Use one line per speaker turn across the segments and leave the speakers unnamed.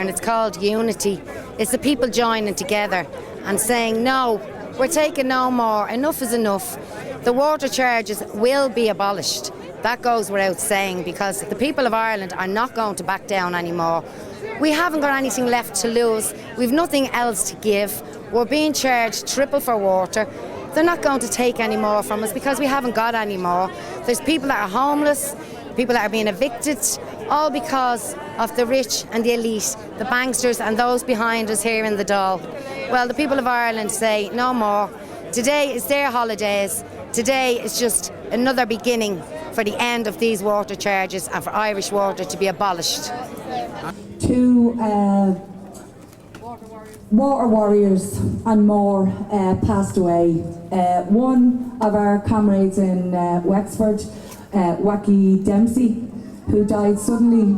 And it's called unity. It's the people joining together and saying, no, we're taking no more. Enough is enough. The water charges will be abolished. That goes without saying, because the people of Ireland are not going to back down anymore. We haven't got anything left to lose. We've nothing else to give. We're being charged triple for water. They're not going to take any more from us because we haven't got any more. There's people that are homeless, people that are being evicted, all because of the rich and the elite, the banksters and those behind us here in the Dáil. Well, the people of Ireland say no more. Today is their holidays. Today is just another beginning for the end of these water charges and for Irish water to be abolished.
Two water warriors and more passed away. One of our comrades in Wexford, Wacky Dempsey, who died suddenly,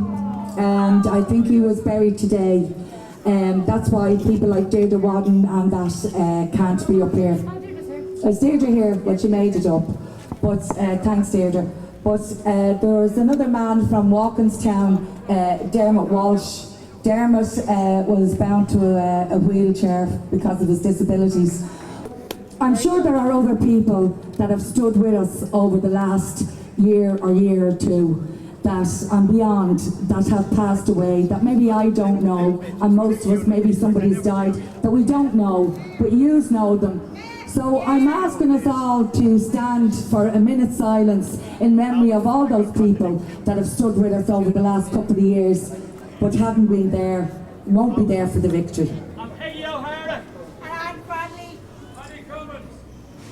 and I think he was buried today. That's why people like Deirdre Wadden and that can't be up here. Is Deirdre here? Well, she made it up. But thanks, Deirdre. But there was another man from Walkinstown, Dermot Walsh. Dermot was bound to a wheelchair because of his disabilities. I'm sure there are other people that have stood with us over the last year or two that and beyond that have passed away, that maybe I don't know, and most of us, maybe somebody's died that we don't know, but yous know them. So I'm asking us all to stand for a minute's silence in memory of all those people that have stood with us over the last couple of years, but haven't been there, won't be there for the victory.
I'm Peggy O'Hara.
And I'm Bradley.
Paddy Cummins.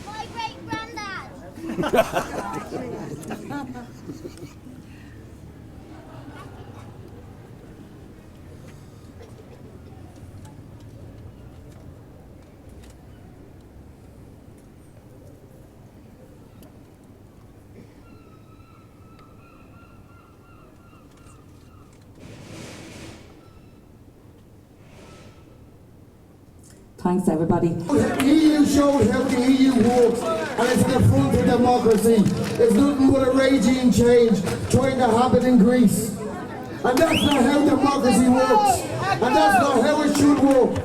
My great-granddad.
Thanks, everybody.
The EU showed how the EU works, and it's an affront to democracy. It's nothing but a regime change trying to happen in Greece. And that's not how democracy works. And that's not how it should work.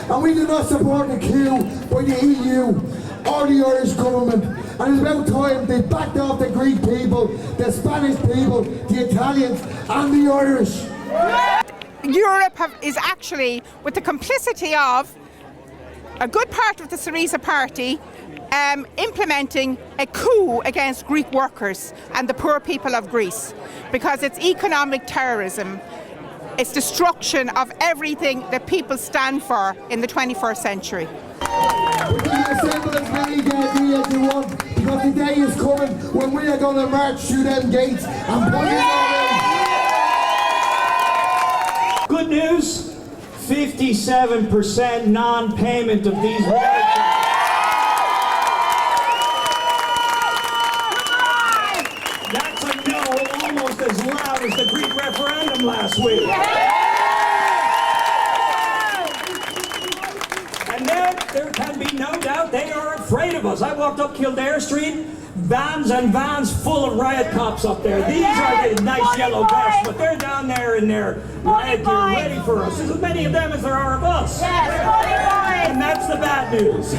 And we do not support the coup by the EU or the Irish government. And it's about time they backed off the Greek people, the Spanish people, the Italians and the Irish.
Europe is actually, with the complicity of a good part of the Syriza party, implementing a coup against Greek workers and the poor people of Greece, because it's economic terrorism. It's destruction of everything that people stand for in the 21st century.
We can assemble as many as you want, because the day is coming when we are going to march through them gates and put it all in.
Good news, 57% non-payment of these water charges. That's a no almost as loud as the Greek referendum last week. And then there can be no doubt they are afraid of us. I walked up Kildare Street, vans and vans full of riot cops up there. These are the nice yellow vests, but they're down there in their riot gear ready for us. There's as many of them as there are of us. And that's the bad news.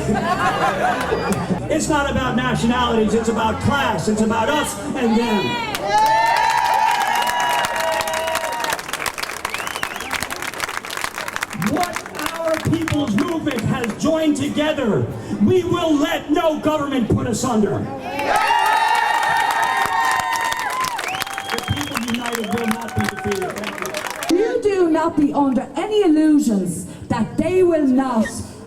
It's not about nationalities, it's about class. It's about us and them. People's movement has joined together. We will let no government put us under. The people united will not be defeated. Thank you.
You do not be under any illusions that they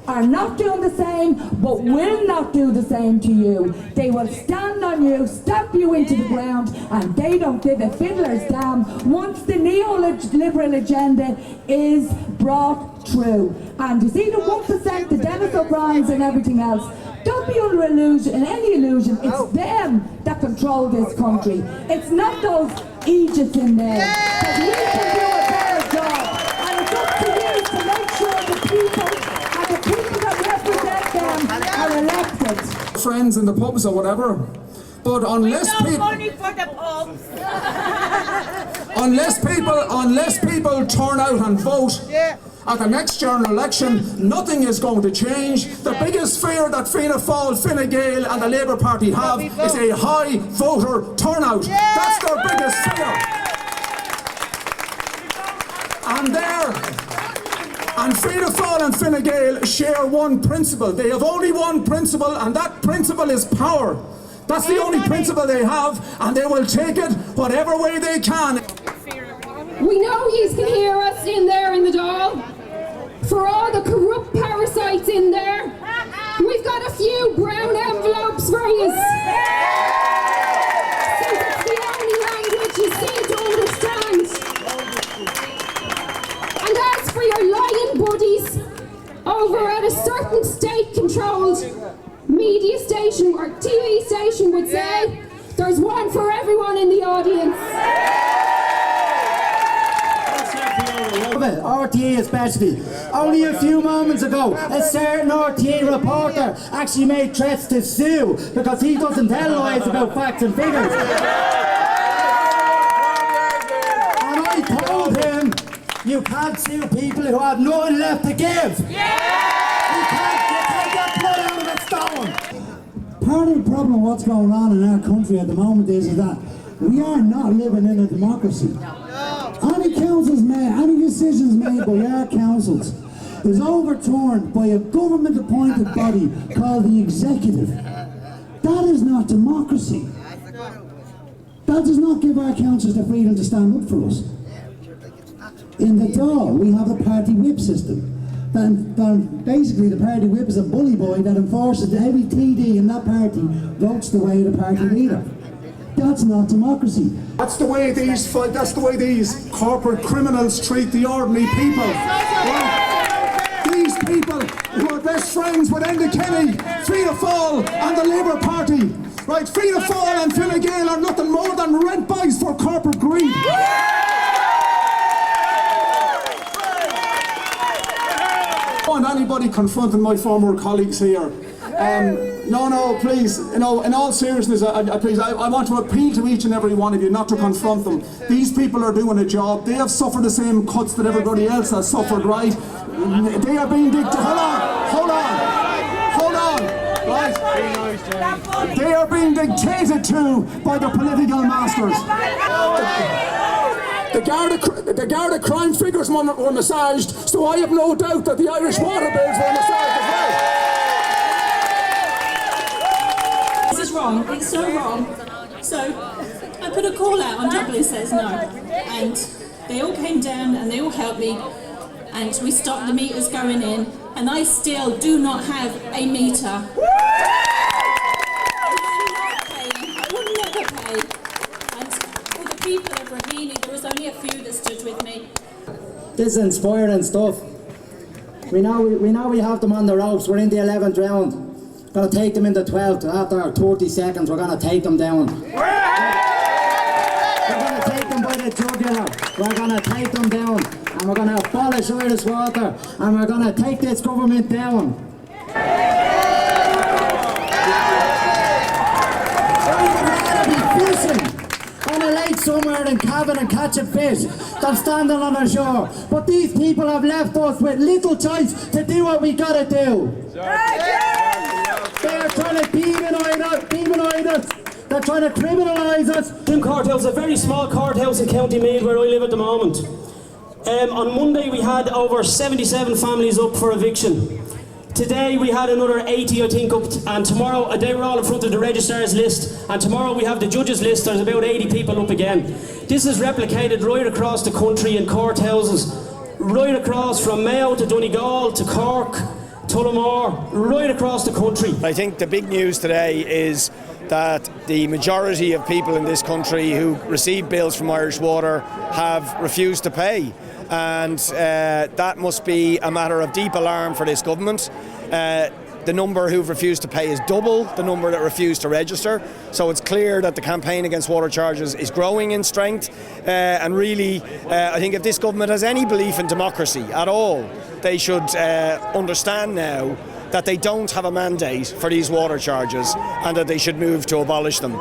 are not doing the same, but will not do the same to you. They will stand on you, stamp you into the ground, and they don't give a fiddler's damn once the neoliberal agenda is brought through. And you see the 1%, the Dennis O'Briens and everything else, don't be under any illusion, it's them that control this country. It's not those Egypts in there. Because we can do a better job. And it's up to you to make sure the people that represent them are elected.
Friends in the pubs or whatever, but unless people...
money for the pubs.
unless people turn out and vote at the next general election, nothing is going to change. The biggest fear that Fianna Fáil, Fine Gael and the Labour Party have is a high voter turnout. That's their biggest fear. And Fianna Fáil and Fine Gael share one principle. They have only one principle, and that principle is power. That's the only principle they have, and they will take it whatever way they can.
We know you can hear us in there in the Dáil. For all the corrupt parasites in there, we've got a few brown envelopes for you. Since it's the only language you seem to understand. And as for your lying buddies over at a certain state-controlled media station or TV station would say, there's one for everyone in the audience.
RTA especially. Only a few moments ago, a certain RTA reporter actually made threats to sue because he doesn't tell lies about facts and figures. And I told him, you can't sue people who have nothing left to give. You can't get blood out of a stone.
Part of the problem of what's going on in our country at the moment is that we are not living in a democracy. Any councils made, any decisions made by our councils is overturned by a government-appointed body called the executive. That is not democracy. That does not give our councils the freedom to stand up for us. In the Dáil, we have a party whip system. Then basically the party whip is a bully boy that enforces that every TD in that party votes the way of the party leader. That's not democracy.
That's the way these corporate criminals treat the ordinary people. Right? These people who are best friends with Enda Kenny, Fianna Fáil and the Labour Party. Right? Fianna Fáil and Fine Gael are nothing more than rent buys for corporate greed. I don't want anybody confronting my former colleagues here. No, please, in all seriousness, I want to appeal to each and every one of you not to confront them. These people are doing a job. They have suffered the same cuts that everybody else has suffered, right? They are being dictated. Hold on, right? They are being dictated to by the political masters. The Garda crime figures were massaged, so I have no doubt that the Irish water bills were massaged as well.
This is wrong, it's so wrong. So I put a call out on Dublin Says No, and they all came down and they all helped me, and we stopped the meters going in, and I still do not have a meter. I will never pay. And for the people of Raheny, there was only a few that stood with me.
This is inspiring stuff. We know we have them on the ropes. We're in the 11th round. Going to take them in the 12th. After 30 seconds, we're going to take them down. We're going to take them by the jugular. We're going to take them down. And we're going to abolish Irish water. And we're going to take this government down. I would rather be fishing on a lake somewhere in Cavan and catching fish than standing on a shore. But these people have left us with little choice to do what we got to do. They're trying to demonise us. They're trying to criminalise us.
Courthouse, a very small courthouse in County Meath where I live at the moment. On Monday we had over 77 families up for eviction. Today we had another 80, I think, up, and tomorrow they were all in front of the registrar's list, and tomorrow we have the judge's list. There's about 80 people up again. This is replicated right across the country in courthouses, right across from Mayo to Donegal to Cork, Tullamore, right across the country.
I think the big news today is that the majority of people in this country who receive bills from Irish Water have refused to pay. And that must be a matter of deep alarm for this government. The number who've refused to pay is double the number that refused to register. So it's clear that the campaign against water charges is growing in strength. And really, I think if this government has any belief in democracy at all, they should understand now that they don't have a mandate for these water charges and that they should move to abolish them.